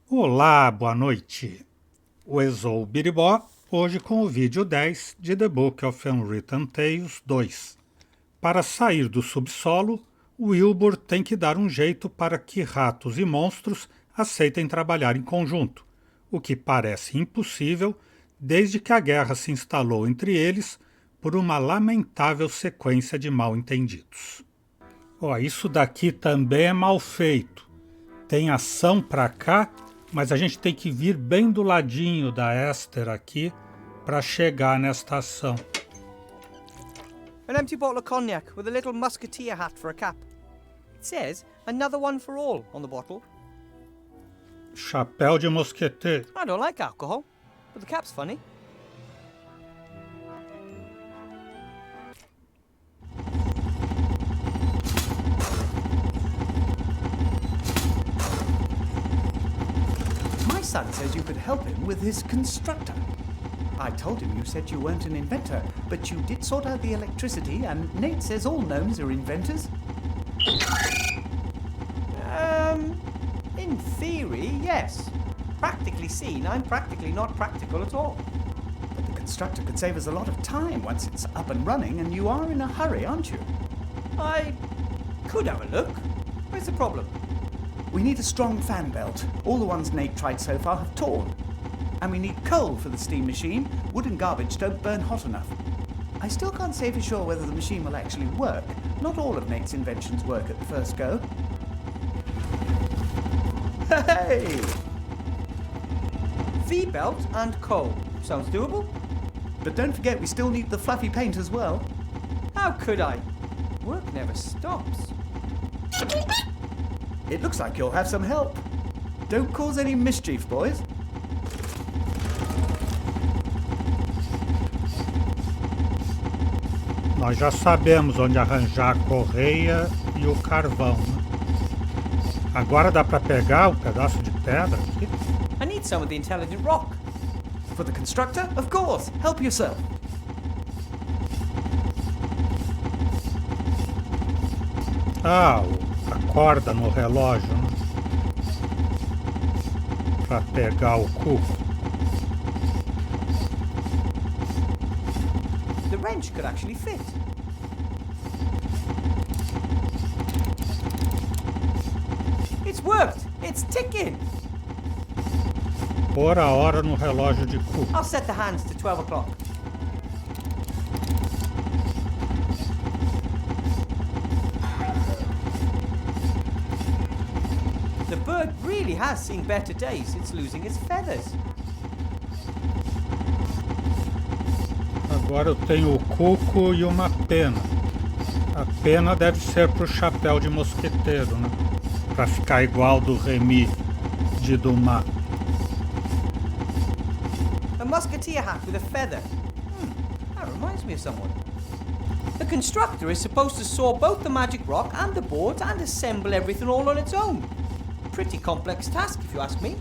Olá, boa noite. O Exou Biribó, hoje com o vídeo 10 de The Book of Unwritten Tales 2. Para sair do subsolo, Wilbur tem que dar um jeito para que ratos e monstros aceitem trabalhar em conjunto, o que parece impossível desde que a guerra se instalou entre eles por uma lamentável sequência de mal-entendidos. Isso daqui também é mal feito. Tem ação para cá, mas a gente tem que vir bem do ladinho da Esther aqui para chegar nesta ação. An empty bottle of cognac with a little musketeer hat for a cap. It says, another one for all on the bottle. Chapéu de mosqueteiro. I don't like alcohol, but the cap's funny. My son says you could help him with his constructor. I told him you said you weren't an inventor, but you did sort out the electricity, and Nate says all gnomes are inventors. In theory, yes. Practically seen, I'm practically not practical at all. But the constructor could save us a lot of time once it's up and running, and you are in a hurry, aren't you? I could have a look. Where's the problem? We need a strong fan belt. All the ones Nate tried so far have torn. And we need coal for the steam machine. Wood and garbage don't burn hot enough. I still can't say for sure whether the machine will actually work. Not all of Nate's inventions work at the first go. Hey! V-belt and coal. Sounds doable. But don't forget we still need the fluffy paint as well. How could I? Work never stops. It looks like you'll have some help. Don't cause any mischief, boys. Nós já sabemos onde arranjar a correia e o carvão, né? Agora dá para pegar um pedaço de pedra aqui? I need some of the intelligent rock. For the constructor? Of course. Help yourself. A corda no relógio, né? Para pegar o cuco. The wrench could actually fit. It's worked! It's ticking! Pôr a hora no relógio de cuco. I'll set the hands to 12 o'clock. The bird really has seen better days. It's losing its feathers. Agora eu tenho o cuco e uma pena. A pena deve ser pro chapéu de mosqueteiro, né? Para ficar igual do Remy de Dumas. A musketeer hat with a feather. That reminds me of someone. The constructor is supposed to saw both the magic rock and the boards and assemble everything all on its own. Pretty complex task, if you ask me.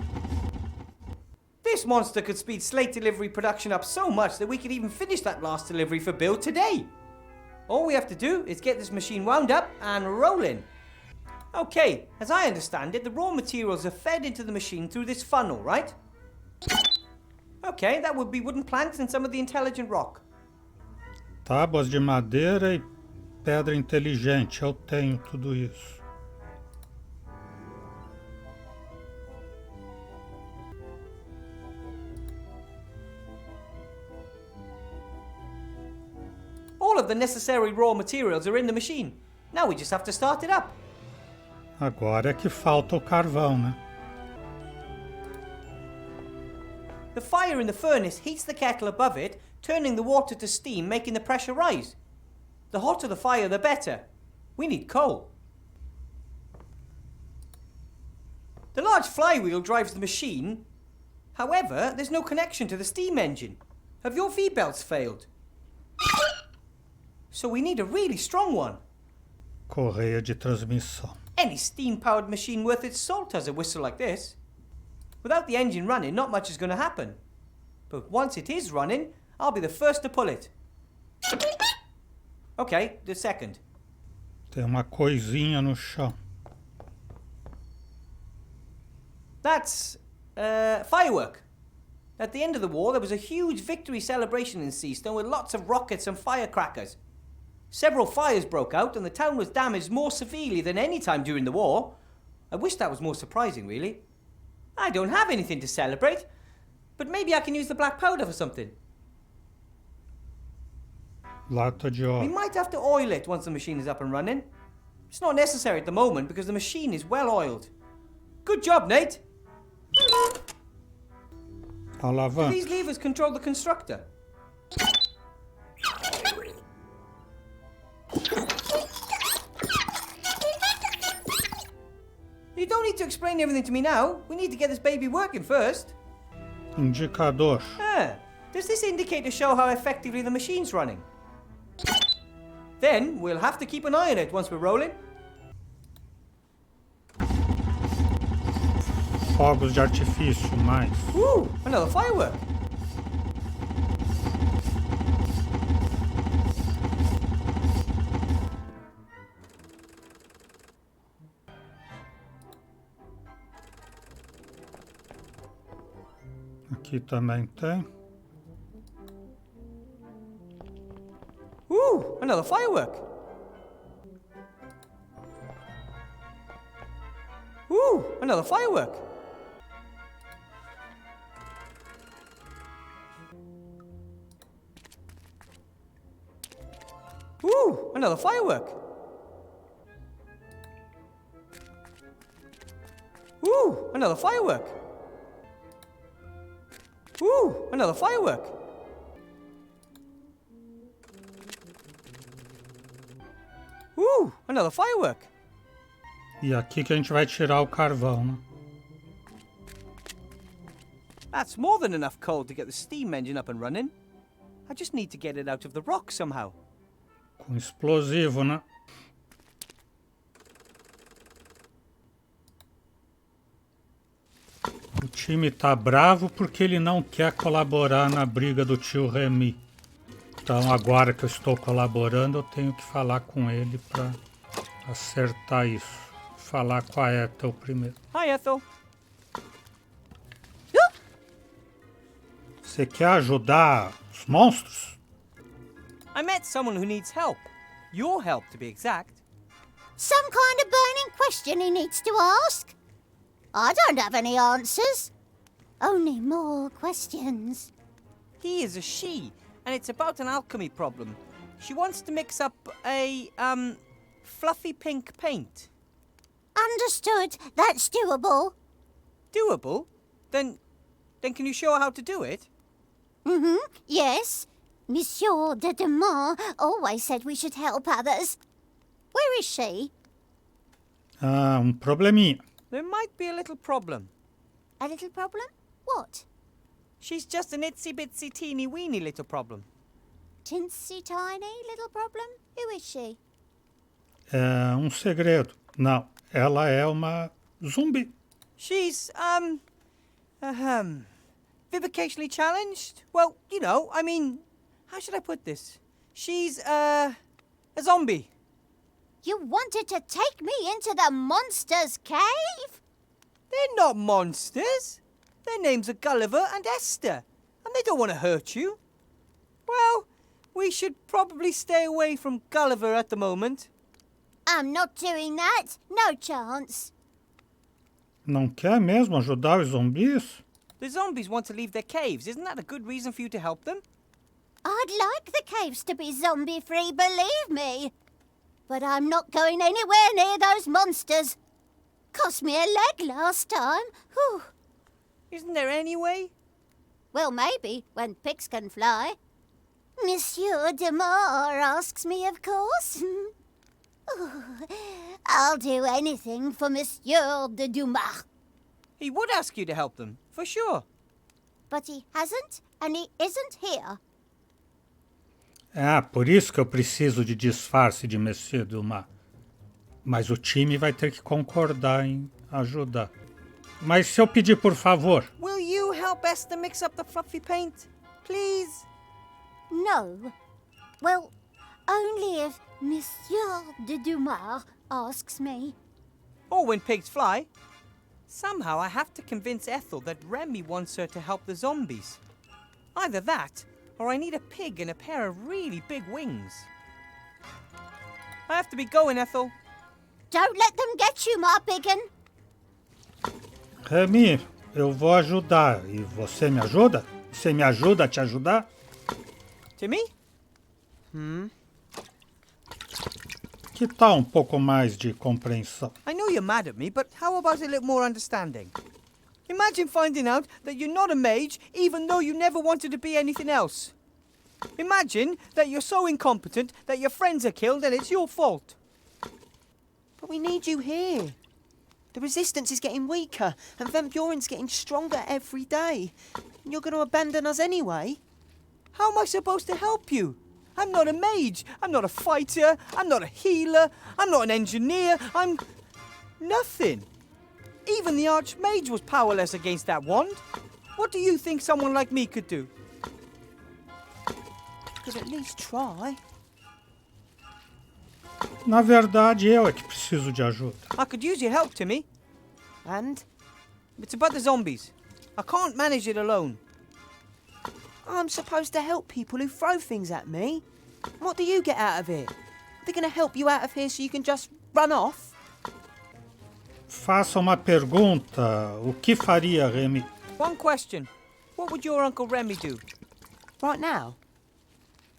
This monster could speed slate delivery production up so much that we could even finish that last delivery for Bill today. All we have to do is get this machine wound up and rolling. Okay, as I understand it, the raw materials are fed into the machine through this funnel, right? Okay, that would be wooden planks and some of the intelligent rock. Tábuas de madeira e pedra inteligente, eu tenho tudo isso. All of the necessary raw materials are in the machine. Now we just have to start it up. Agora é que falta o carvão, né? The fire in the furnace heats the kettle above it, turning the water to steam, making the pressure rise. The hotter the fire, the better. We need coal. The large flywheel drives the machine. However, there's no connection to the steam engine. Have your V-belts failed? So we need a really strong one. Correia de transmissão. Any steam-powered machine worth its salt has a whistle like this. Without the engine running, not much is going to happen. But once it is running, I'll be the first to pull it. Okay, the second. Tem uma coisinha no chão. That's Firework. At the end of the war, there was a huge victory celebration in Seastone with lots of rockets and firecrackers. Several fires broke out and the town was damaged more severely than any time during the war. I wish that was more surprising, really. I don't have anything to celebrate, but maybe I can use the black powder for something. Lata de We óleo. might have to oil it once the machine is up and running. It's not necessary at the moment because the machine is well oiled. Good job, Nate. Do Alavanca. these levers control the constructor? You don't need to explain everything to me now. We need to get this baby working first. Indicador. Does this indicator show how effectively the machine's running? Then we'll have to keep an eye on it once we're rolling. Fogos de artifício, mais. Ooh, another firework. Aqui também tem. Ooh, another firework. Ooh, another firework. Ooh, another firework. Ooh, another firework. Ooh, another firework. Ooh, another firework. E aqui que a gente vai tirar o carvão, né? That's more than enough coal to get the steam engine up and running. I just need to get it out of the rock somehow. Com explosivo, né? O time tá bravo porque ele não quer colaborar na briga do tio Remy. Então agora que eu estou colaborando, eu tenho que falar com ele para acertar isso. Falar com a Ethel primeiro. Hi, Ethel. Você quer ajudar os monstros? I met someone who needs help. Your help, to be exact. Some kind of burning question he needs to ask? I don't have any answers. Only more questions. He is a she, and it's about an alchemy problem. She wants to mix up a, fluffy pink paint. Understood. That's doable. Doable? Then can you show her how to do it? Mm-hmm. Yes. Monsieur de Demar always said we should help others. Where is she? Ah, probleminha. There might be a little problem. A little problem? What? She's just an itsy-bitsy teeny-weeny little problem. Tinsy tiny little problem? Who is she? É segredo. Não, ela é uma zumbi. She's, vivicationally challenged? Well, you know, I mean, how should I put this? She's, a zombie. You wanted to take me into the monster's cave? They're not monsters. Their names are Gulliver and Esther, and they don't want to hurt you. Well, we should probably stay away from Gulliver at the moment. I'm not doing that. No chance. Não quer mesmo ajudar os zumbis? The zombies want to leave their caves. Isn't that a good reason for you to help them? I'd like the caves to be zombie-free, believe me. But I'm not going anywhere near those monsters. Cost me a leg last time. Whew. Isn't there any way? Well, maybe, when pigs can fly. Monsieur Demar asks me, of course. I'll do anything for Monsieur de Dumas. He would ask you to help them, for sure. But he hasn't, and he isn't here. Ah, por isso que eu preciso de disfarce de Monsieur Dumas. Mas o time vai ter que concordar em ajudar. Mas se eu pedir por favor... Will you help Esther mix up the fluffy paint? Please? No. Well, only if Monsieur de Dumas asks me. Or when pigs fly? Somehow I have to convince Ethel that Remy wants her to help the zombies. Either that, or I need a pig and a pair of really big wings. I have to be going, Ethel. Don't let them get you, my biggin. Remy, eu vou ajudar. E você me ajuda? Você me ajuda a te ajudar? Timmy? Que tal pouco mais de compreensão? I know you're mad at me, but how about a little more understanding? Imagine finding out that you're not a mage, even though you never wanted to be anything else. Imagine that you're so incompetent that your friends are killed and it's your fault. But we need you here. The resistance is getting weaker, and Van Buren's getting stronger every day. And you're going to abandon us anyway? How am I supposed to help you? I'm not a mage. I'm not a fighter. I'm not a healer. I'm not an engineer. I'm nothing. Even the Archmage was powerless against that wand. What do you think someone like me could do? Could at least try. Na verdade, eu é que preciso de ajuda. I could use your help, Timmy. And It's about the zombies. I can't manage it alone. I'm supposed to help people who throw things at me. What do you get out of it? They're going to help you out of here so you can just run off? Faça uma pergunta. O que faria, Remy? One question. What would your Uncle Remy do? Right now?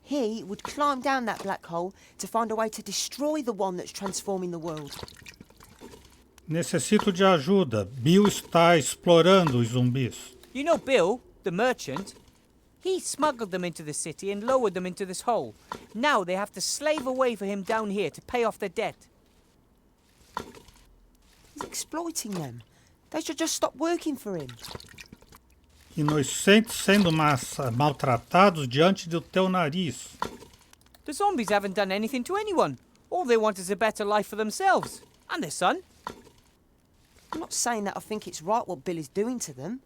He would climb down that black hole to find a way to destroy the one that's transforming the world. Necessito de ajuda. Bill está explorando os zumbis. You know Bill, the merchant? He smuggled them into the city and lowered them into this hole. Now they have to slave away for him down here to pay off their debt. He's exploiting them. They should just stop working for him. Inocentes sendo maltratados diante do teu nariz. The zombies haven't done anything to anyone. All they want is a better life for themselves. And their son. I'm not saying that I think it's right what Bill is doing to them.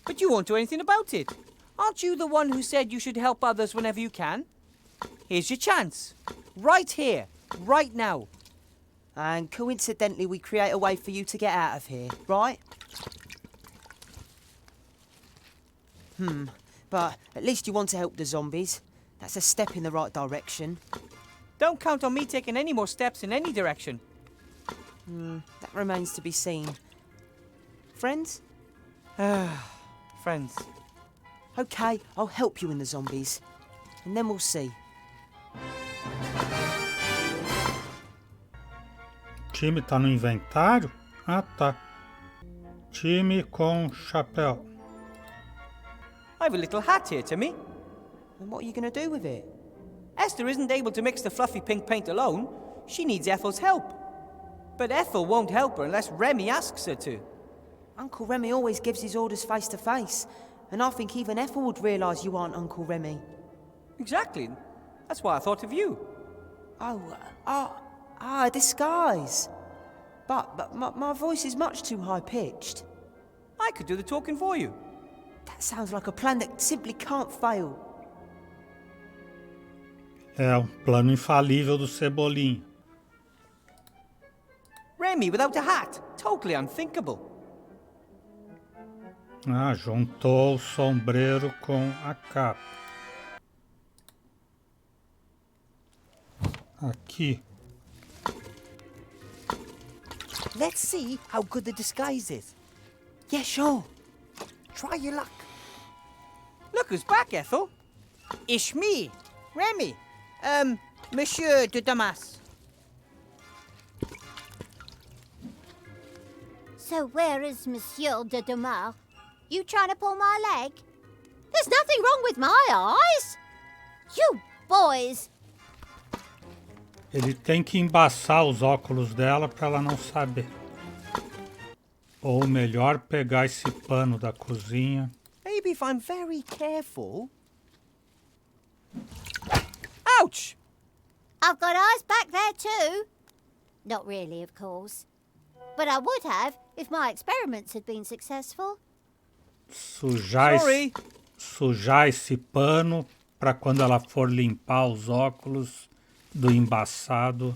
But you won't do anything about it. Aren't you the one who said you should help others whenever you can? Here's your chance. Right here. Right now. And coincidentally, we create a way for you to get out of here, right? But at least you want to help the zombies. That's a step in the right direction. Don't count on me taking any more steps in any direction. That remains to be seen. Friends? Friends. Okay, I'll help you in the zombies. And then we'll see. Time tá no inventário? Ah, tá. Time com chapéu. I have a little hat here, Timmy. And what are you going to do with it? Esther isn't able to mix the fluffy pink paint alone. She needs Ethel's help. But Ethel won't help her unless Remy asks her to. Uncle Remy always gives his orders face to face. And I think even Ethel would realise you aren't Uncle Remy. Exactly. That's why I thought of you. A disguise. But my voice is much too high-pitched. I could do the talking for you. That sounds like a plan that simply can't fail. É um plano infalível do Cebolinha. Remy without a hat. Totally unthinkable. Ah, juntou o sombreiro com a capa. Aqui. Let's see how good the disguise is. Yeah, sure. Try your luck. Look who's back, Ethel. It's me, Remy. Monsieur de Damas. So where is Monsieur de Demar? You trying to pull my leg? There's nothing wrong with my eyes. You boys. Ele tem que embaçar os óculos dela para ela não saber. Ou melhor, pegar esse pano da cozinha. Maybe if I'm very careful. Ouch! I've got eyes back there too. Not really, of course. But I would have if my experiments had been successful. Sujar esse pano para quando ela for limpar os óculos do embaçado,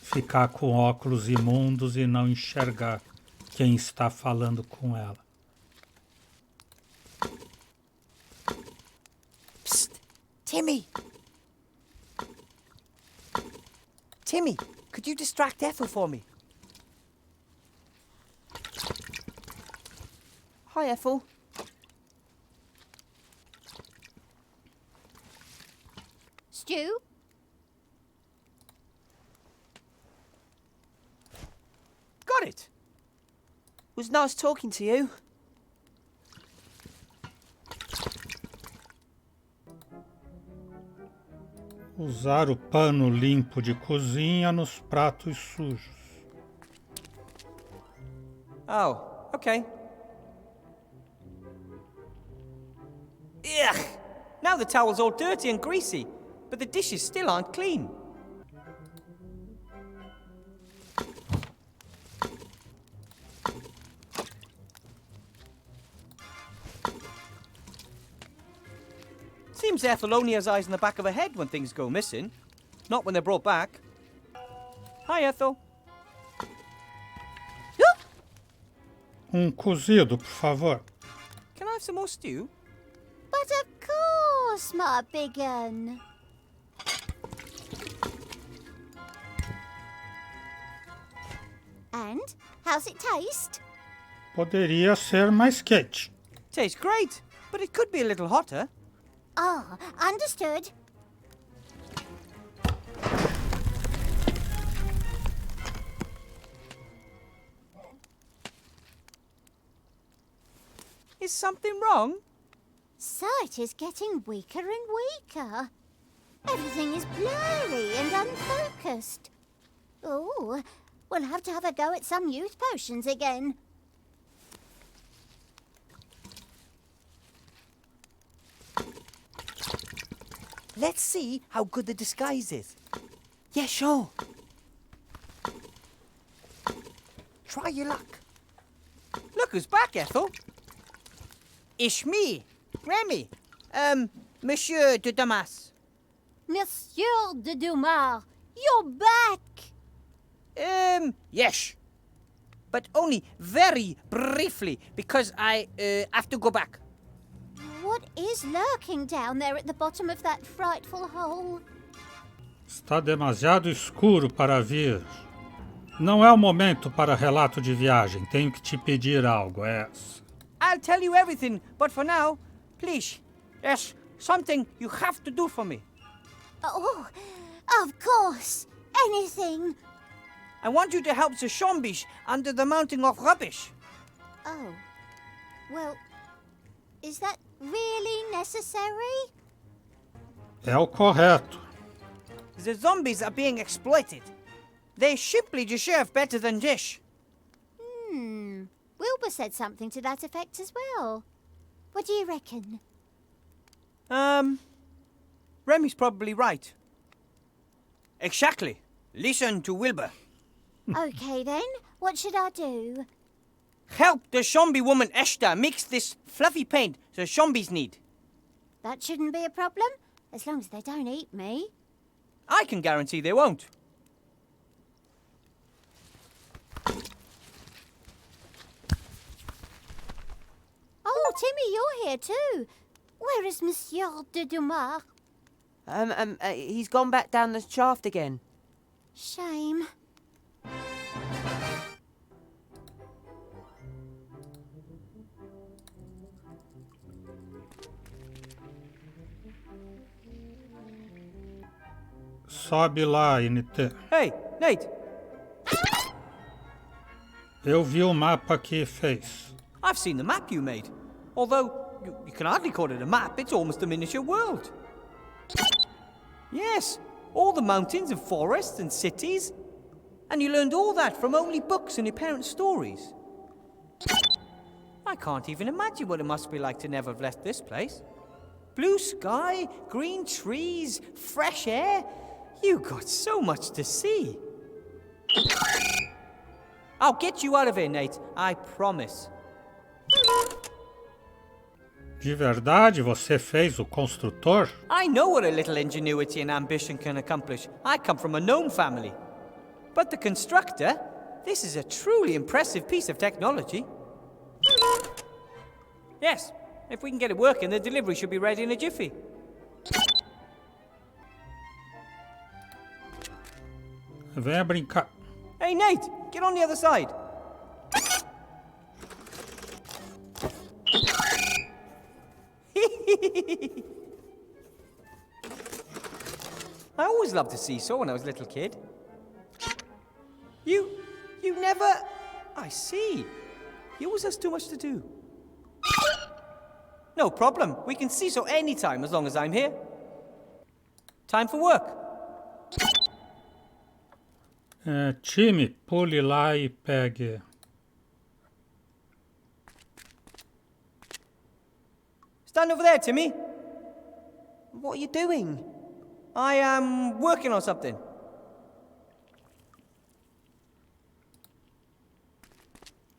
ficar com óculos imundos e não enxergar quem está falando com ela. Psst! Timmy! Timmy, could you distract Ethel for me? Hi, Ethel. Stu? Got it. Was nice talking to you. Usar o pano limpo de cozinha nos pratos sujos. Oh, okay. Ugh! Now the towel's all dirty and greasy, but the dishes still aren't clean. Seems Ethel only has eyes in the back of her head when things go missing. Not when they're brought back. Hi, Ethel. Cozido, por favor. Can I have some more stew? But of course, my big un. And? How's it taste? Poderia ser mais quente. Tastes great, but it could be a little hotter. Ah, understood. Is something wrong? Sight is getting weaker and weaker. Everything is blurry and unfocused. Oh, we'll have to have a go at some youth potions again. Let's see how good the disguise is. Yeah, sure. Try your luck. Look who's back, Ethel. It's me, Remy. Monsieur de Damas. Monsieur de Dumas, you're back! Yes. But only very briefly, because I have to go back. What is lurking down there at the bottom of that frightful hole? Está demasiado escuro para vir. Não é o momento para relato de viagem. Tenho que te pedir algo, I'll tell you everything, but for now, please, there's something you have to do for me. Oh, of course. Anything. I want you to help the zombies under the mountain of rubbish. Oh. Well, is that really necessary? É o correto. The zombies are being exploited. They simply deserve better than this. Wilbur said something to that effect as well. What do you reckon? Remy's probably right. Exactly. Listen to Wilbur. Okay then, what should I do? Help the zombie woman Esther mix this fluffy paint the zombies need. That shouldn't be a problem, as long as they don't eat me. I can guarantee they won't. Oh, Timmy, you're here too. Where is Monsieur de Dumas? He's gone back down the shaft again. Shame. Sobe lá, NT. Hey, Nate. Eu vi o mapa que fez. I've seen the map you made. Although, you can hardly call it a map, it's almost a miniature world. Yes, all the mountains and forests and cities. And you learned all that from only books and your parents' stories. I can't even imagine what it must be like to never have left this place. Blue sky, green trees, fresh air. You got so much to see. I'll get you out of here, Nate. I promise. De verdade, você fez o construtor? I know what a little ingenuity and ambition can accomplish. I come from a gnome family. But the constructor, This is a truly impressive piece of technology. Yes, if we can get it working, the delivery should be ready in a jiffy. Venha brincar. Hey, Nate, get on the other side. I always loved to seesaw when I was a little kid. You never... I see. You always have too much to do. No problem. We can seesaw anytime as long as I'm here. Time for work. Time, pule lá e pegue. Stand over there, Timmy. What are you doing? I am working on something.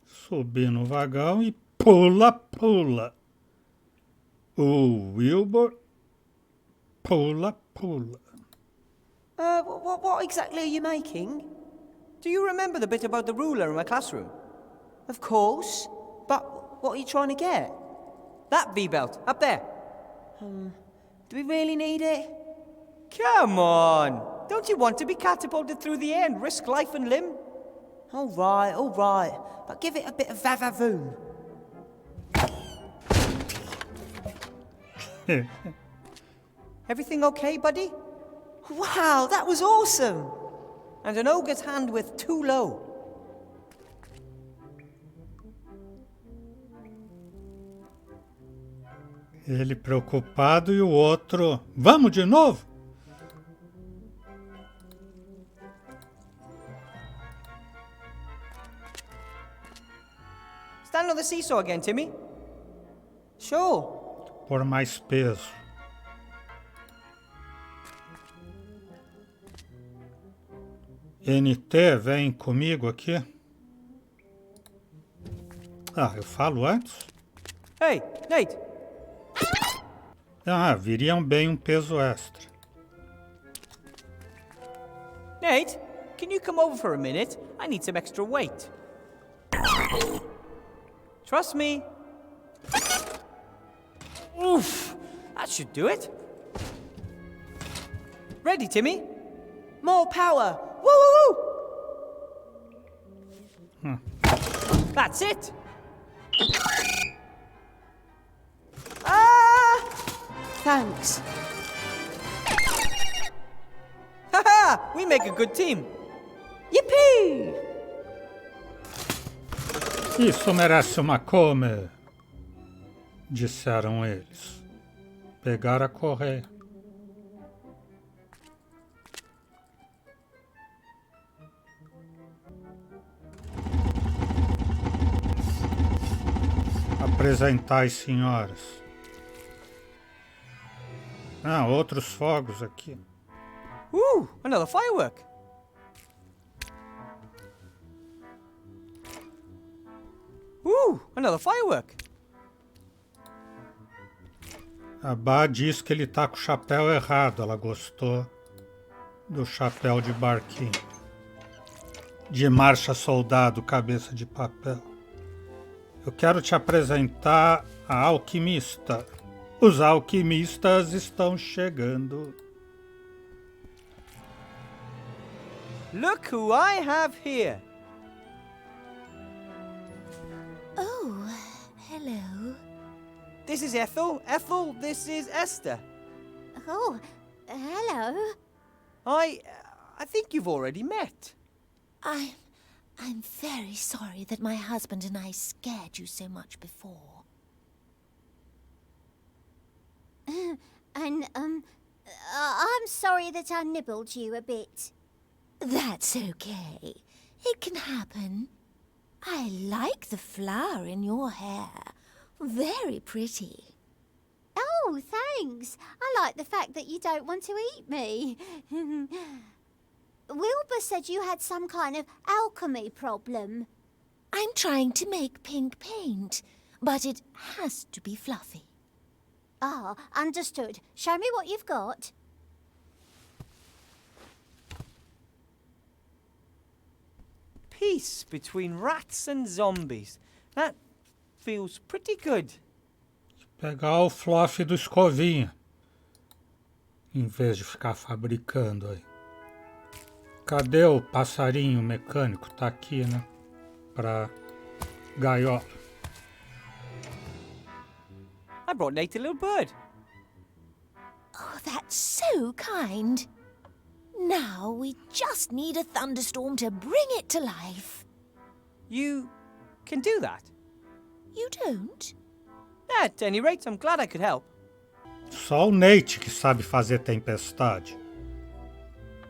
Subir no vagão e pula, pula. O Wilbur pula, pula. What exactly are you making? Do you remember the bit about the ruler in my classroom? Of course. But what are you trying to get? That V-belt, up there. Do we really need it? Come on! Don't you want to be catapulted through the air and risk life and limb? All right. But give it a bit of vavavoom. Everything okay, buddy? Wow, that was awesome! And an ogre's hand width too low. Ele preocupado e o outro... Vamos de novo? Stand on the seesaw again, Timmy. Sure. Por mais peso. NT, vem comigo aqui. Ah, eu falo antes? Hey, Nate. Ah, viriam bem um peso extra. Nate, can you come over for a minute? I need some extra weight. Trust me. Oof, that should do it. Ready, Timmy? More power! Woo! That's it. Ah! Thanks. Haha, we make a good team. Yippee! Isso merece uma come, disseram eles. Pegaram a correia. Apresentai, senhoras. Ah, outros fogos aqui. Ooh, another firework. Ooh, another firework. A Bá diz que ele tá com o chapéu errado. Ela gostou do chapéu de barquinho. De marcha soldado, cabeça de papel. Eu quero te apresentar a alquimista. Os alquimistas estão chegando. Look who I have here. Oh, hello. This is Ethel. Ethel, this is Esther. Oh, hello. I think you've already met. I'm very sorry that my husband and I scared you so much before. And, I'm sorry that I nibbled you a bit. That's okay. It can happen. I like the flower in your hair. Very pretty. Oh, thanks. I like the fact that you don't want to eat me. Wilbur said you had some kind of alchemy problem. I'm trying to make pink paint, but it has to be fluffy. Ah, understood. Show me what you've got. peace between rats and zombies. That feels pretty good. Pegar o fluff do escovinha, em vez de ficar fabricando aí. Cadê o passarinho mecânico? Tá aqui, né? Pra gaiola. I brought Nate a little bird. Oh, that's so kind. Now we just need a thunderstorm to bring it to life. You can do that? You don't? At any rate, I'm glad I could help. Só o Nate que sabe fazer tempestade.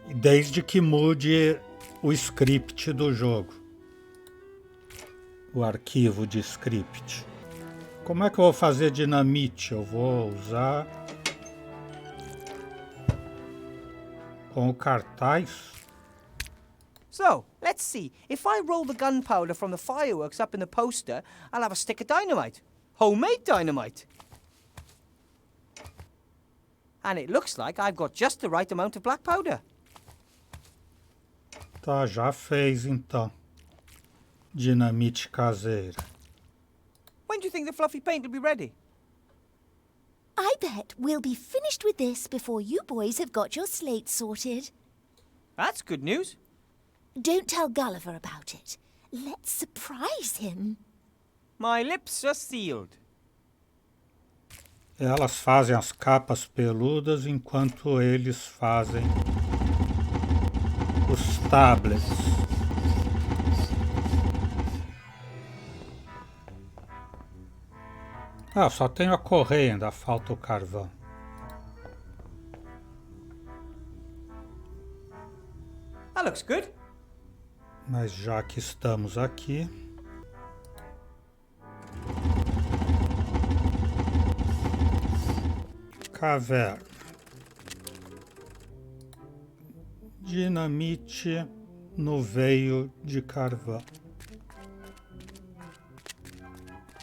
E desde que mude o script do jogo. O arquivo de script. Como é que eu vou fazer dinamite? Eu vou usar com o cartaz. So, let's see. If I roll the gunpowder from the fireworks up in the poster, I'll have a stick of dynamite. Homemade dynamite. And it looks like I've got just the right amount of black powder. Tá, já fez então. Dinamite caseira. When do you think the fluffy paint will be ready? I bet we'll be finished with this before you boys have got your slate sorted. That's good news. Don't tell Gulliver about it. Let's surprise him. My lips are sealed. Elas fazem as capas peludas enquanto eles fazem os tablets. Ah, só tenho a correia, ainda falta o carvão. That looks good. Mas já que estamos aqui... Caverna. Dinamite no veio de carvão.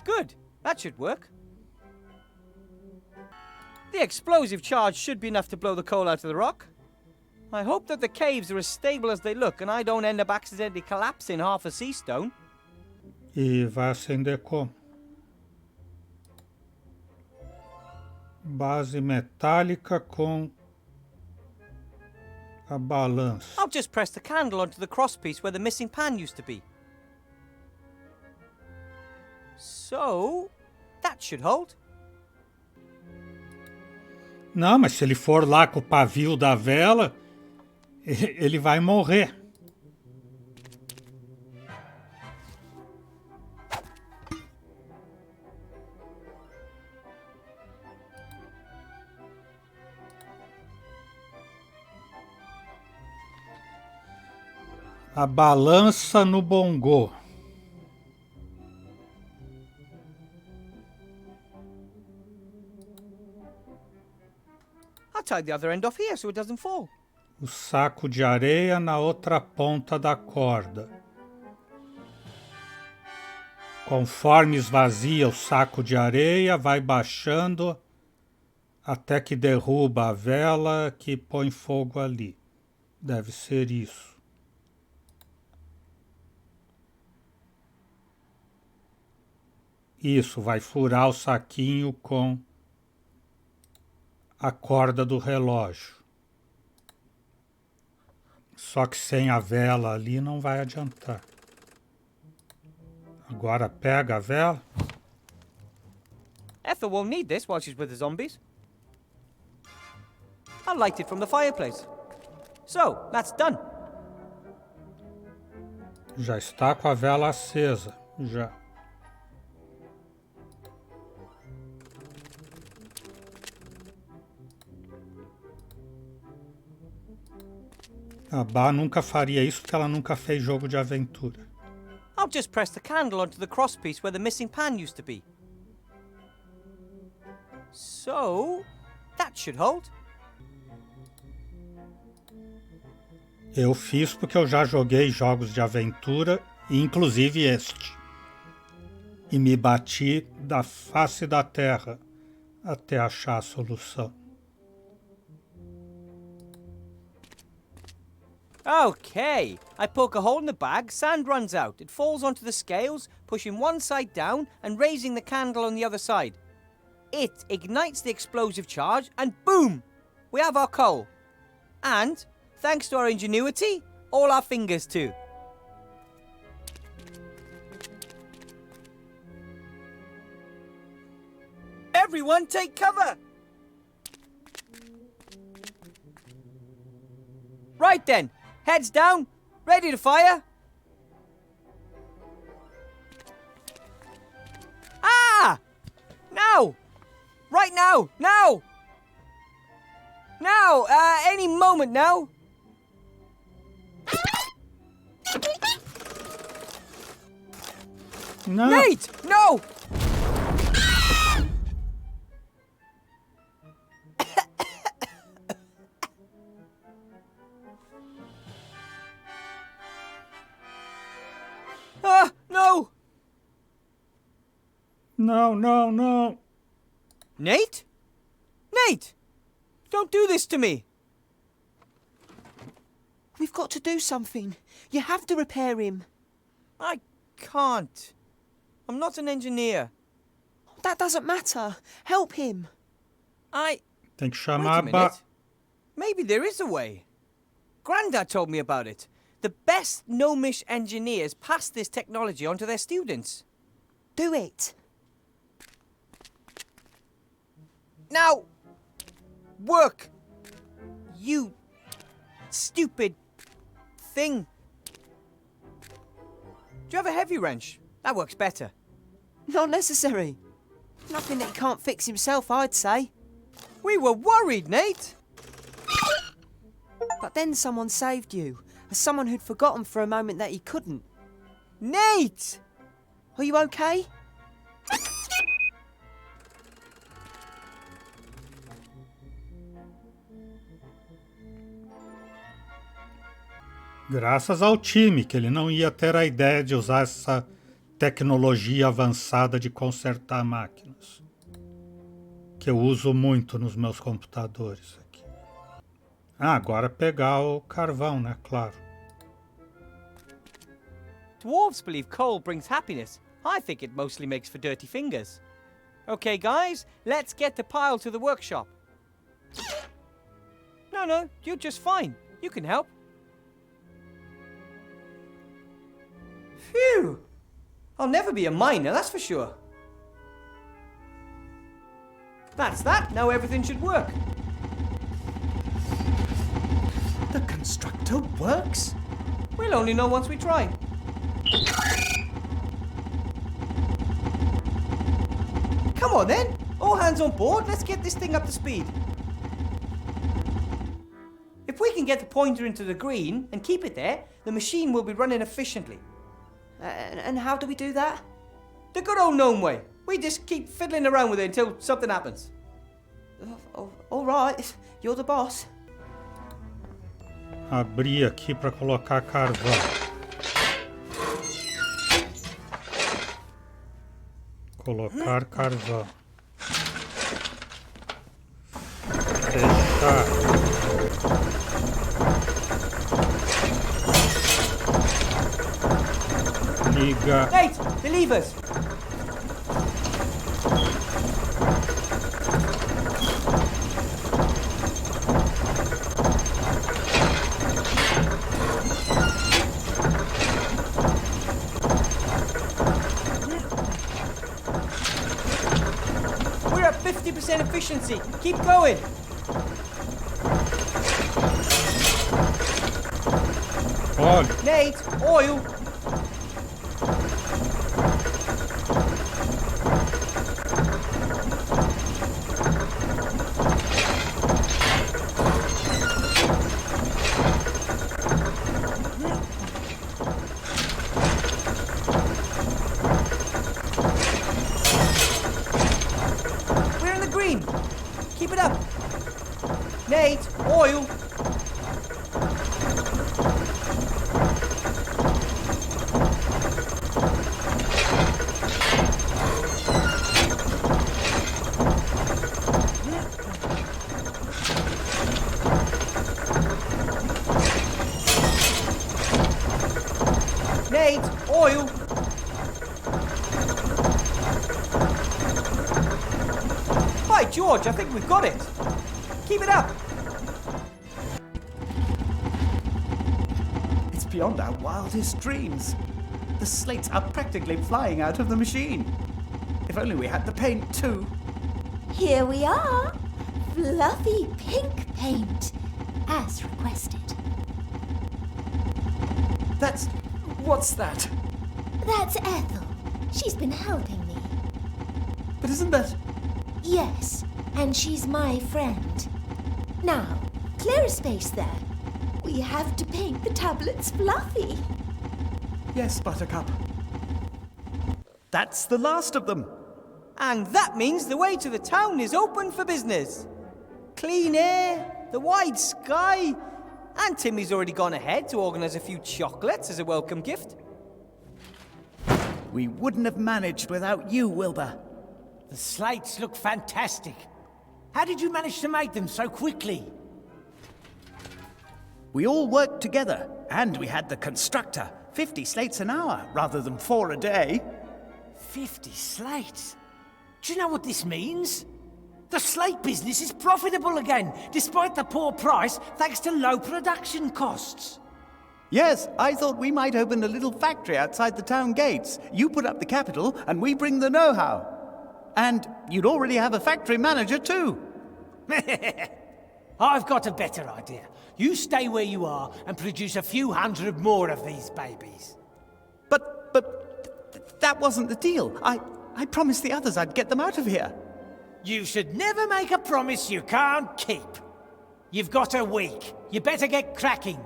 Good. That should work. The explosive charge should be enough to blow the coal out of the rock. I hope that the caves are as stable as they look and I don't end up accidentally collapsing half a sea stone. E vai acender como? Base metálica com a balança. I'll just press the candle onto the crosspiece where the missing pan used to be. So, that should hold. Não, mas se ele for lá com o pavio da vela, ele vai morrer. A balança no bongô. I'll tie the other end off here so it doesn't fall. O saco de areia na outra ponta da corda. Conforme esvazia o saco de areia, vai baixando até que derruba a vela que põe fogo ali. Deve ser isso. Isso, vai furar o saquinho com a corda do relógio. Só que sem a vela ali não vai adiantar. Agora pega a vela. Ethel won't need this while she's with the zombies. I'll light it from the fireplace. So, that's done. Já está com a vela acesa. Já. A Bá nunca faria isso porque ela nunca fez jogo de aventura. I'll just press the candle onto the crosspiece where the missing pan used to be. So, that should hold. Eu fiz porque eu já joguei jogos de aventura, inclusive este. E me bati da face da terra até achar a solução. Okay. I poke a hole in the bag, sand runs out. It falls onto the scales, pushing one side down and raising the candle on the other side. It ignites the explosive charge and boom! We have our coal. And, thanks to our ingenuity, all our fingers too. Everyone take cover! Right then, heads down, ready to fire. Ah! Now! Right now! Now! Now! Any moment now! No. Nate! No! No! No, no, no. Nate? Nate! Don't do this to me! We've got to do something. You have to repair him. I can't. I'm not an engineer. That doesn't matter. Help him. Tem que Wait chamar a a minute. Maybe there is a way. Grandad told me about it. The best gnomish engineers pass this technology on to their students. Do it. Now! Work! You stupid thing. Do you have a heavy wrench? That works better. Not necessary. Nothing that he can't fix himself, I'd say. We were worried, Nate. But then someone saved you. As someone who'd forgotten for a moment that he couldn't. Nate! Are you okay? Graças ao time, que ele não ia ter a ideia de usar essa tecnologia avançada de consertar máquinas, que eu uso muito nos meus computadores aqui. Agora pegar o carvão, né? Claro. Dwarves believe coal brings happiness. I think it mostly makes for dirty fingers. Okay, guys, let's get the pile to the workshop. No, you're just fine. You can help. Phew! I'll never be a miner, that's for sure. That's that. Now everything should work. The constructor works? We'll only know once we try. Come on then. All hands on board. Let's get this thing up to speed. If we can get the pointer into the green and keep it there, the machine will be running efficiently. And how do we do that? The good old gnome way. We just keep fiddling around with it until something happens. All right, you're the boss. Abrir aqui para colocar carvão. Colocar carvão. Fechar. Liga. Nate, the levers. We're at 50% efficiency. Keep going. Olha. Nate, oil. We're in the green. Keep it up. Nate, oil. By George, I think we've got it. Keep it up. It's beyond our wildest dreams. The slates are practically flying out of the machine. If only we had the paint too. Here we are. Fluffy pink paint, as requested. What's that? That's Ethel. She's been helping me. But isn't that... Yes, and she's my friend. Now, clear a space there. We have to paint the tablets fluffy. Yes, Buttercup. That's the last of them. And that means the way to the town is open for business. Clean air, the wide sky, and Timmy's already gone ahead to organise a few chocolates as a welcome gift. We wouldn't have managed without you, Wilbur. The slates look fantastic. How did you manage to make them so quickly? We all worked together, and we had the constructor. 50 slates an hour, rather than 4 a day. 50 slates? Do you know what this means? The slate business is profitable again, despite the poor price, thanks to low production costs. Yes, I thought we might open a little factory outside the town gates. You put up the capital, and we bring the know-how. And you'd already have a factory manager, too. I've got a better idea. You stay where you are and produce a few hundred more of these babies. But that wasn't the deal. I promised the others I'd get them out of here. You should never make a promise you can't keep. You've got a week. You better get cracking.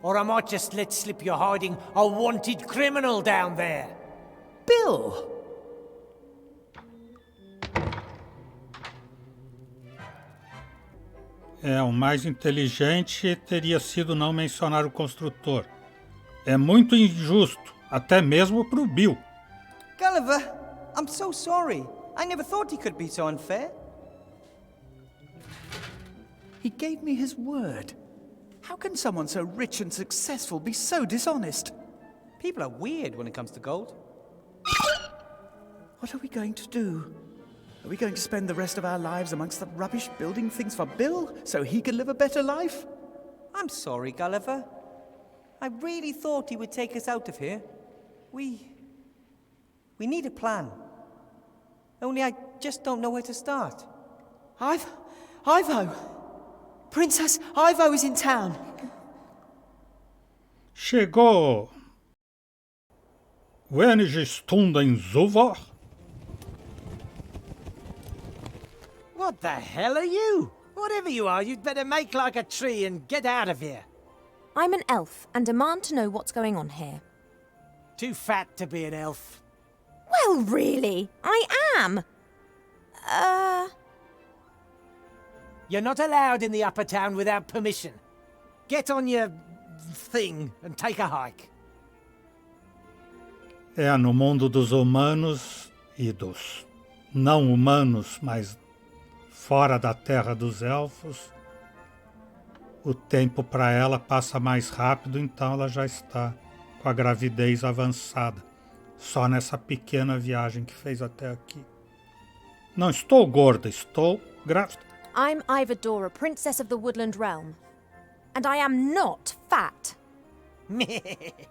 Or I might just let slip you're hiding a wanted criminal down there. Bill! O mais inteligente teria sido não mencionar o construtor. É muito injusto, até mesmo pro Bill. Gulliver, I'm so sorry. I never thought he could be so unfair. He gave me his word. How can someone so rich and successful be so dishonest? People are weird when it comes to gold. What are we going to do? Are we going to spend the rest of our lives amongst the rubbish building things for Bill so he can live a better life? I'm sorry, Gulliver. I really thought he would take us out of here. We need a plan. Only I just don't know where to start. Ivo! Princess Ivo is in town. Chegou! Wenige Stunden zuvor? What the hell are you? Whatever you are, you'd better make like a tree and get out of here. I'm an elf and demand to know what's going on here. Too fat to be an elf. Well, really, I am. You're not allowed in the upper town without permission. Get on your thing and take a hike. No mundo dos humanos e dos não humanos, mas fora da terra dos elfos, o tempo para ela passa mais rápido, então ela já está com a gravidez avançada. Só nessa pequena viagem que fez até aqui. Não estou gorda, estou grávida. I'm Ivadora, Princess of the Woodland Realm. And I am not fat. It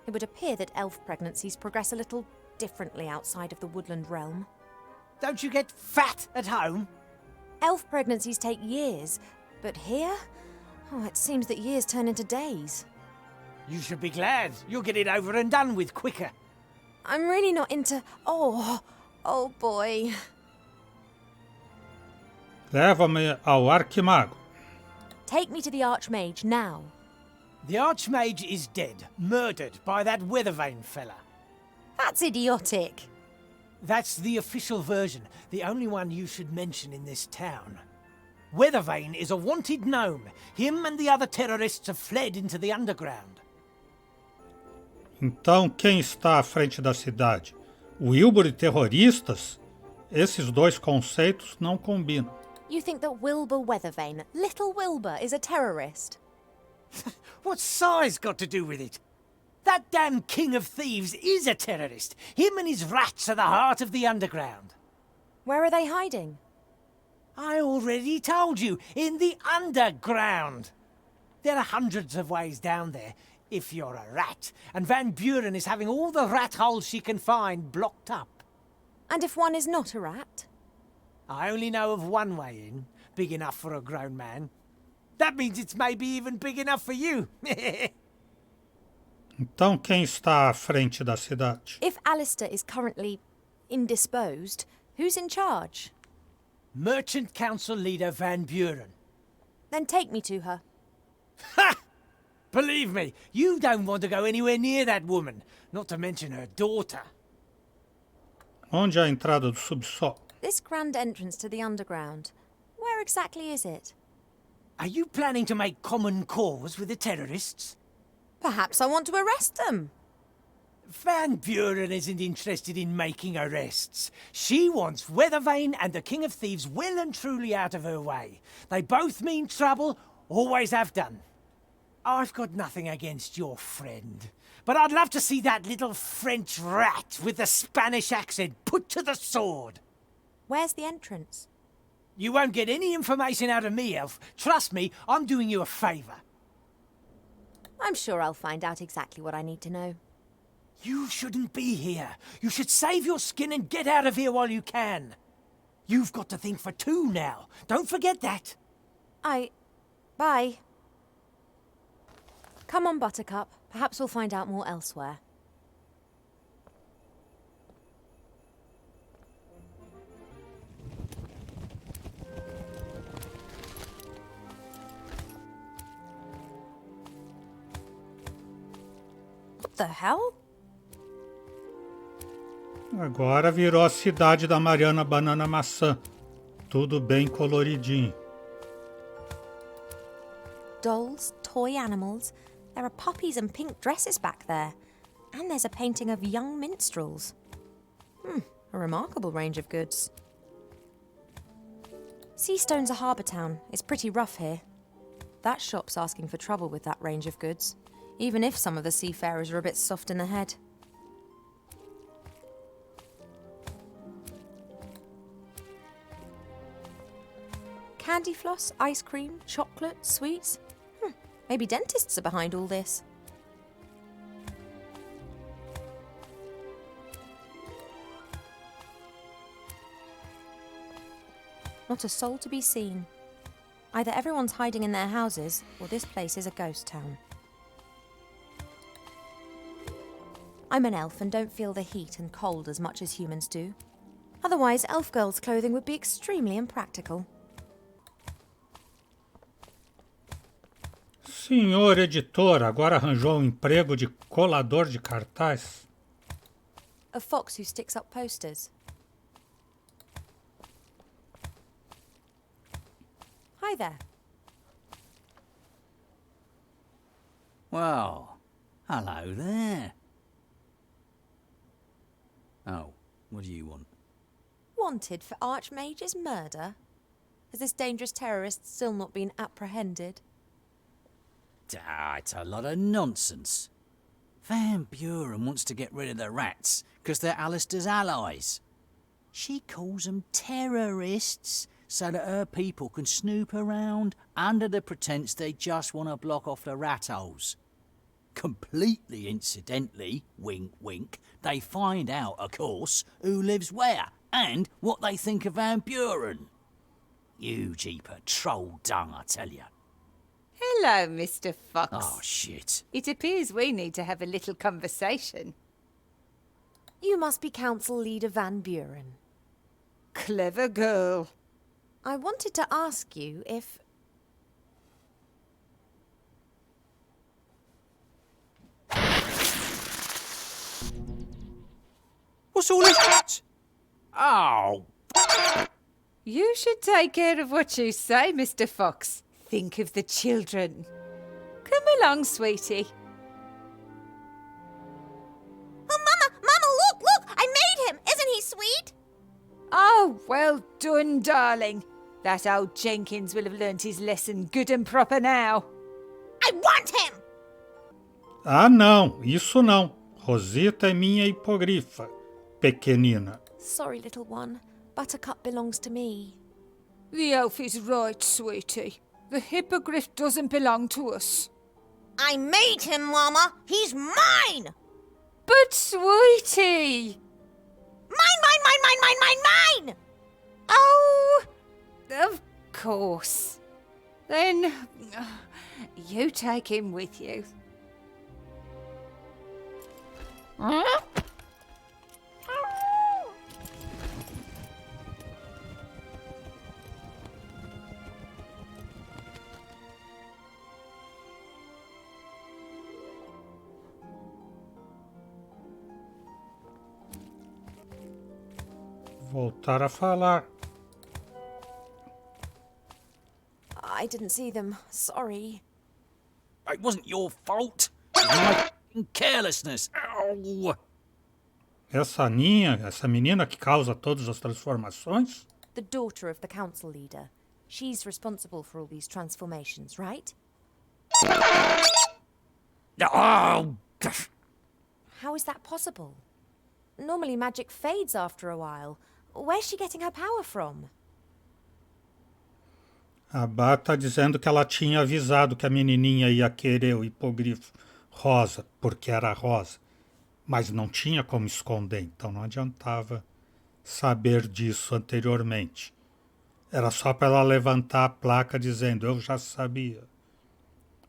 would appear that elf pregnancies progress a little differently outside of the Woodland Realm. Don't you get fat at home? Elf pregnancies take years, but here? Oh, it seems that years turn into days. You should be glad. You'll get it over and done with quicker. I'm really not into... Oh boy. Leva-me ao Arquimago. Take me to the Archmage now. The Archmage is dead, murdered by that Weathervane fella. That's idiotic. That's the official version, the only one you should mention in this town. Weathervane is a wanted gnome. Him and the other terrorists have fled into the underground. Então, quem está à frente da cidade? Wilbur e terroristas? Esses dois conceitos não combinam. You think that Wilbur Weathervane, little Wilbur, is a terrorist? What's size got to do with it? That damn king of thieves is a terrorist. Him and his rats are the heart of the underground. Where are they hiding? I already told you, in the underground. There are hundreds of ways down there, if you're a rat, and Van Buren is having all the rat holes she can find blocked up. And if one is not a rat? I only know of one way in, big enough for a grown man. That means it's maybe even big enough for you. Então quem está à frente da cidade? If Alistair is currently indisposed, who's in charge? Merchant Council leader Van Buren. Then take me to her. Ha! Believe me, you don't want to go anywhere near that woman, not to mention her daughter. Onde é a entrada do subsolo? This grand entrance to the underground. Where exactly is it? Are you planning to make common cause with the terrorists? Perhaps I want to arrest them. Van Buren isn't interested in making arrests. She wants Weathervane and the King of Thieves well and truly out of her way. They both mean trouble, always have done. I've got nothing against your friend, but I'd love to see that little French rat with the Spanish accent put to the sword. Where's the entrance? You won't get any information out of me, Elf. Trust me, I'm doing you a favour. I'm sure I'll find out exactly what I need to know. You shouldn't be here. You should save your skin and get out of here while you can. You've got to think for two now. Don't forget that. Bye. Come on, Buttercup. Perhaps we'll find out more elsewhere. What the hell? Agora virou a cidade da Mariana Banana Maçã. Tudo bem coloridinho. Dolls, toy animals. There are puppies and pink dresses back there. And there's a painting of young minstrels. A remarkable range of goods. Seastone's a harbour town. It's pretty rough here. That shop's asking for trouble with that range of goods, even if some of the seafarers are a bit soft in the head. Candy floss, ice cream, chocolate, sweets. Maybe dentists are behind all this. Not a soul to be seen. Either everyone's hiding in their houses, or this place is a ghost town. I'm an elf and don't feel the heat and cold as much as humans do. Otherwise, elf girls' clothing would be extremely impractical. Senhor editor, agora arranjou emprego de colador de cartaz? A fox who sticks up posters. Hi there. Well, hello there. Oh, what do you want? Wanted for Archmage's murder? Has this dangerous terrorist still not been apprehended? It's a lot of nonsense. Van Buren wants to get rid of the rats because they're Alistair's allies. She calls them terrorists so that her people can snoop around under the pretense they just want to block off the rat holes. Completely incidentally, wink wink, they find out, of course, who lives where and what they think of Van Buren. You jeeper troll dung, I tell you. Hello, Mr. Fox. Oh, shit. It appears we need to have a little conversation. You must be Council Leader Van Buren. Clever girl. I wanted to ask you if... What's all this? Oh. You should take care of what you say, Mr. Fox. Think of the children. Come along, sweetie. Oh, Mama, look! I made him! Isn't he sweet? Oh, well done, darling. That old Jenkins will have learnt his lesson good and proper now. I want him! Ah, não, isso não. Rosita é minha hipogrifa, pequenina. Sorry, little one. Buttercup belongs to me. The elf is right, sweetie. The hippogriff doesn't belong to us. I made him, Mama. He's mine! But, sweetie! Mine! Oh, of course. Then, you take him with you. Voltar a falar. I didn't see them. Sorry. It wasn't your fault. It was my f***ing carelessness. Ow! Essa Aninha, essa menina que causa todas as transformações? The daughter of the council leader. She's responsible for all these transformations, right? Oh! How is that possible? Normally magic fades after a while. Where's she getting her power from? A Bá tá dizendo que ela tinha avisado que a menininha ia querer o hipogrifo rosa, porque era rosa. Mas não tinha como esconder, então não adiantava saber disso anteriormente. Era só para ela levantar a placa dizendo, eu já sabia.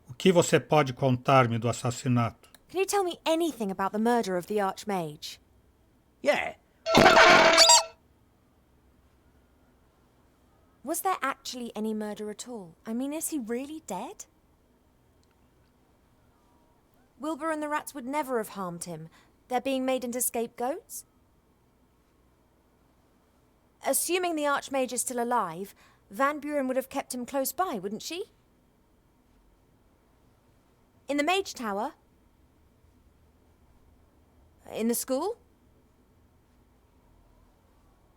O que você pode contar-me do assassinato? Can you tell me anything about the murder of the Archmage? Yeah. Was there actually any murder at all? I mean, is he really dead? Wilbur and the rats would never have harmed him. They're being made into scapegoats? Assuming the Archmage is still alive, Van Buren would have kept him close by, wouldn't she? In the Mage Tower? In the school?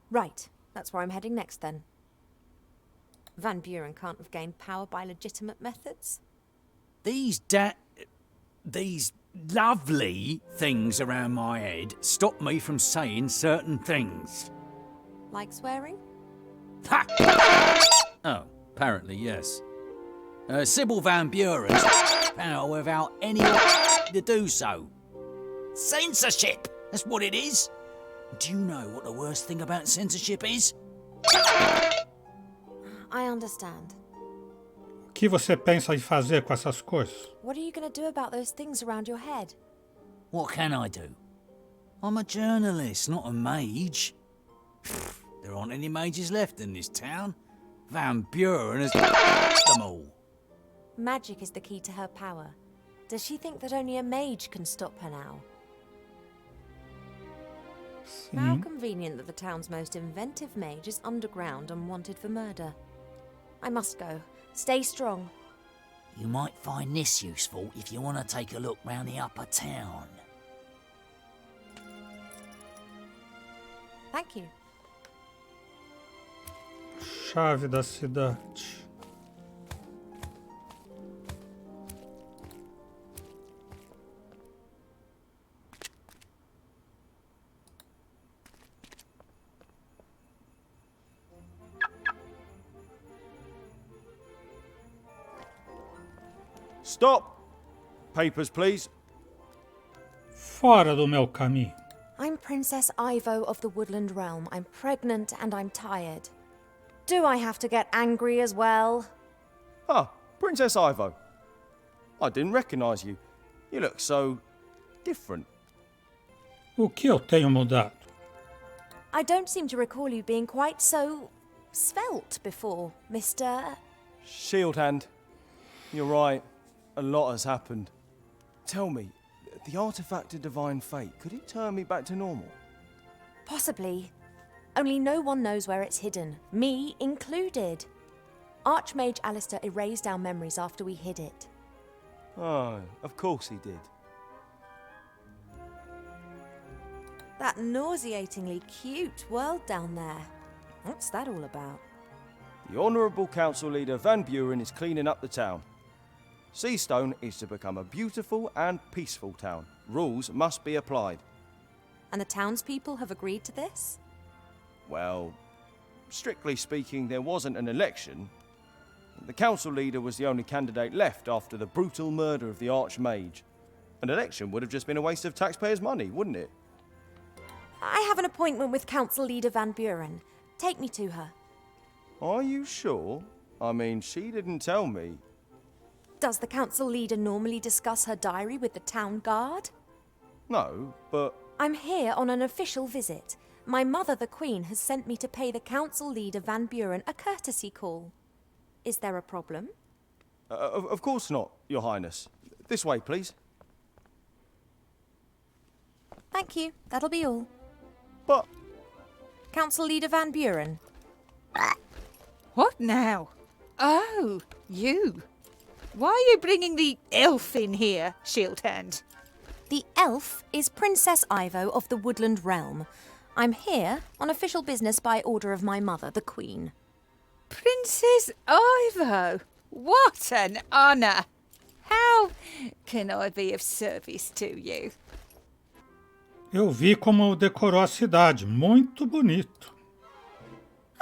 Right, that's where I'm heading next then. Van Buren can't have gained power by legitimate methods. These lovely things around my head stop me from saying certain things. Like swearing? Ha! Oh, apparently, yes. Sybil Van Buren's power without anyone to do so. Censorship! That's what it is. Do you know what the worst thing about censorship is? I understand. O que você pensa em fazer com essas coisas? What are you going to do about those things around your head? What can I do? I'm a journalist, not a mage. There aren't any mages left in this town. Van Buren has them all. Magic is the key to her power. Does she think that only a mage can stop her now? How convenient that the town's most inventive mage is underground and wanted for murder. I must go. Stay strong. You might find this useful if you want to take a look round the upper town. Thank you. Chave da cidade. Stop! Papers, please. Fora do meu caminho. I'm Princess Ivo of the Woodland Realm. I'm pregnant and I'm tired. Do I have to get angry as well? Ah, Princess Ivo. I didn't recognise you. You look so different. O que eu tenho mudado? I don't seem to recall you being quite so svelte before, Mr. Shield Hand. You're right. A lot has happened. Tell me, the artifact of divine fate, could it turn me back to normal? Possibly. Only no one knows where it's hidden, me included. Archmage Alistair erased our memories after we hid it. Oh, of course he did. That nauseatingly cute world down there. What's that all about? The Honourable Council Leader Van Buren is cleaning up the town. Seastone is to become a beautiful and peaceful town. Rules must be applied. And the townspeople have agreed to this? Well, strictly speaking, there wasn't an election. The council leader was the only candidate left after the brutal murder of the Archmage. An election would have just been a waste of taxpayers' money, wouldn't it? I have an appointment with Council Leader Van Buren. Take me to her. Are you sure? I mean, she didn't tell me. Does the Council Leader normally discuss her diary with the town guard? No, but... I'm here on an official visit. My mother, the Queen, has sent me to pay the Council Leader Van Buren a courtesy call. Is there a problem? Of course not, Your Highness. This way, please. Thank you. That'll be all. But... Council Leader Van Buren. What now? Oh, you. Why are you bringing the elf in here, Shieldhand? The elf is Princess Ivo of the Woodland Realm. I'm here on official business by order of my mother, the Queen. Princess Ivo? What an honour! How can I be of service to you? Eu vi como decorou a cidade. Muito bonito.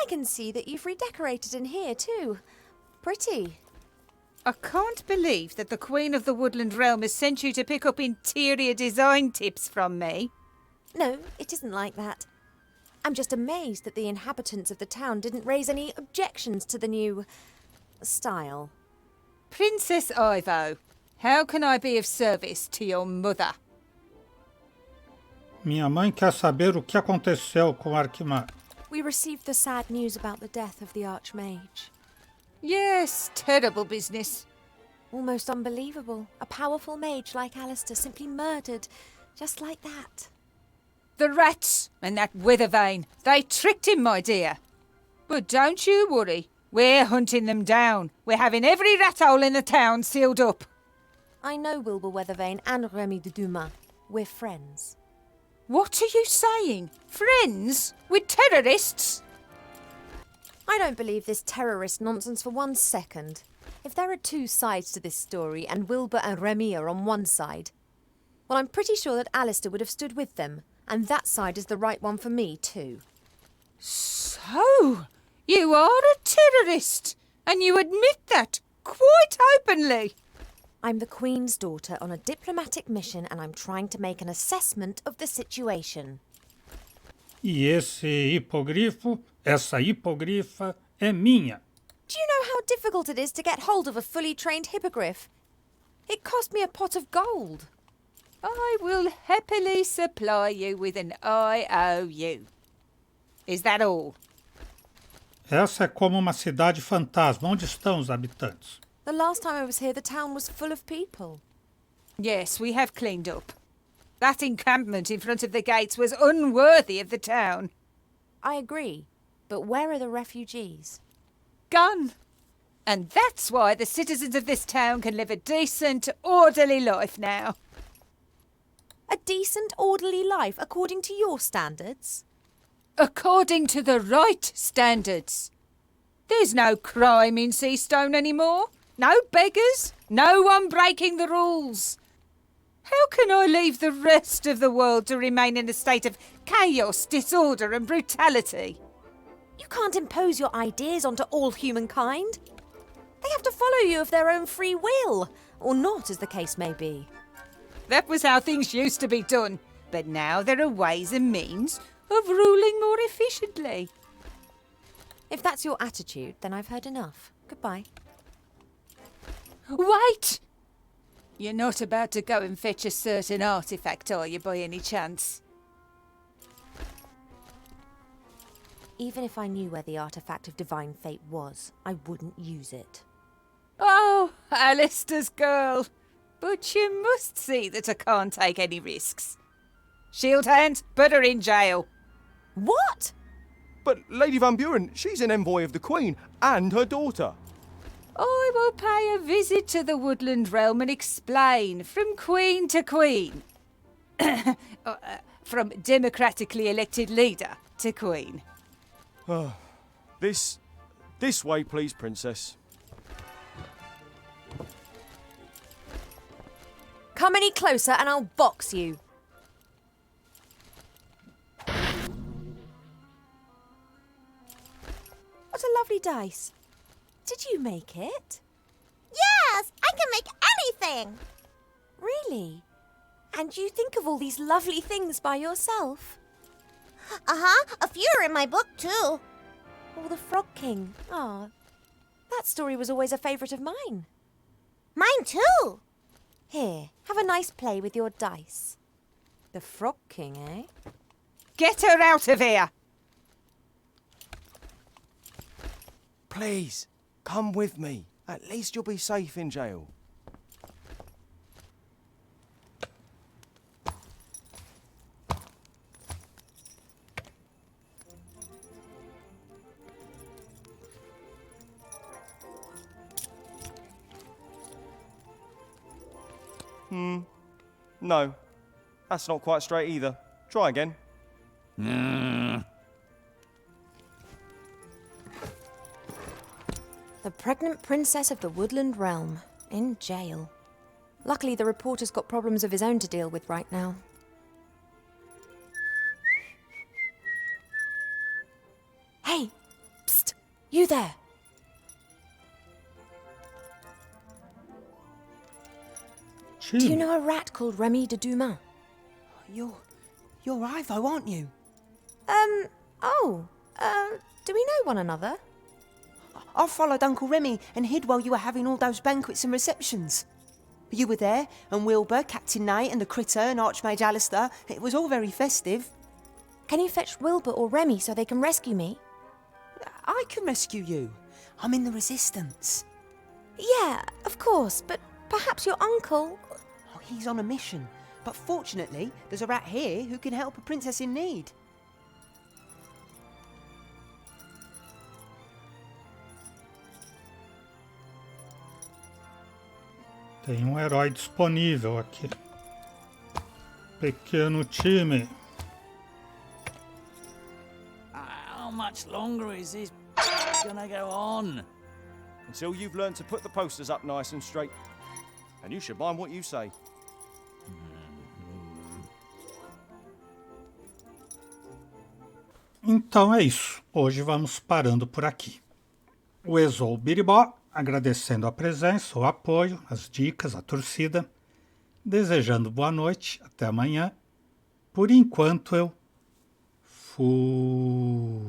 I can see that you've redecorated in here too. Pretty. I can't believe that the Queen of the Woodland Realm has sent you to pick up interior design tips from me. No, it isn't like that. I'm just amazed that the inhabitants of the town didn't raise any objections to the new... style. Princess Ivo, how can I be of service to your mother? Minha mãe quer saber o que aconteceu com o Arquimago. We received the sad news about the death of the Archmage. Yes, terrible business. Almost unbelievable. A powerful mage like Alistair simply murdered, just like that. The rats and that Weathervane, they tricked him, my dear. But don't you worry, we're hunting them down. We're having every rat hole in the town sealed up. I know Wilbur Weathervane and Remy de Dumas. We're friends. What are you saying? Friends? With terrorists? I don't believe this terrorist nonsense for 1 second. If there are 2 sides to this story and Wilbur and Remy are on one side, well, I'm pretty sure that Alistair would have stood with them, and that side is the right one for me too. So, you are a terrorist, and you admit that quite openly. I'm the Queen's daughter on a diplomatic mission and I'm trying to make an assessment of the situation. E essa hipogrifa é minha. Do you know how difficult it is to get hold of a fully trained hippogriff? It cost me a pot of gold. I will happily supply you with an IOU. Is that all? Essa é como uma cidade fantasma. Onde estão os habitantes? The last time I was here, the town was full of people. Yes, we have cleaned up. That encampment in front of the gates was unworthy of the town. I agree, but where are the refugees? Gone. And that's why the citizens of this town can live a decent, orderly life now. A decent, orderly life according to your standards? According to the right standards. There's no crime in Seastone anymore. No beggars. No one breaking the rules. How can I leave the rest of the world to remain in a state of chaos, disorder and brutality? You can't impose your ideas onto all humankind. They have to follow you of their own free will, or not, as the case may be. That was how things used to be done, but now there are ways and means of ruling more efficiently. If that's your attitude, then I've heard enough. Goodbye. Wait! You're not about to go and fetch a certain artifact, are you, by any chance? Even if I knew where the artifact of divine fate was, I wouldn't use it. Oh, Alistair's girl. But you must see that I can't take any risks. Shieldhand, put her in jail. What? But Lady Van Buren, she's an envoy of the Queen and her daughter. I will pay a visit to the Woodland Realm and explain from Queen to Queen. From democratically elected leader to Queen. This way, please, Princess. Come any closer and I'll box you. What a lovely dice. Did you make it? Yes, I can make anything. Really? And you think of all these lovely things by yourself? Uh-huh, a few are in my book too. Oh, the Frog King. Ah, that story was always a favourite of mine. Mine too. Here, have a nice play with your dice. The Frog King, eh? Get her out of here! Please, come with me. At least you'll be safe in jail. No, that's not quite straight either. Try again. The pregnant princess of the woodland realm, in jail. Luckily, the reporter's got problems of his own to deal with right now. Hey! Psst! You there! Jim. Do you know a rat called Remy de Dumas? You're Ivo, aren't you? Do we know one another? I followed Uncle Remy and hid while you were having all those banquets and receptions. You were there, and Wilbur, Captain Nate, and the Critter, and Archmage Alistair. It was all very festive. Can you fetch Wilbur or Remy so they can rescue me? I can rescue you. I'm in the Resistance. Yeah, of course, but perhaps your uncle... Oh, he's on a mission. But fortunately, there's a rat here who can help a princess in need. Tem herói disponível aqui. Pequeno time. How much longer is this gonna go on? Until you've learned to put the posters up nice and straight. And you should mind what you say. Então é isso. Hoje vamos parando por aqui. O Exou Biribó, agradecendo a presença, o apoio, as dicas, a torcida, desejando boa noite, até amanhã. Por enquanto eu fui.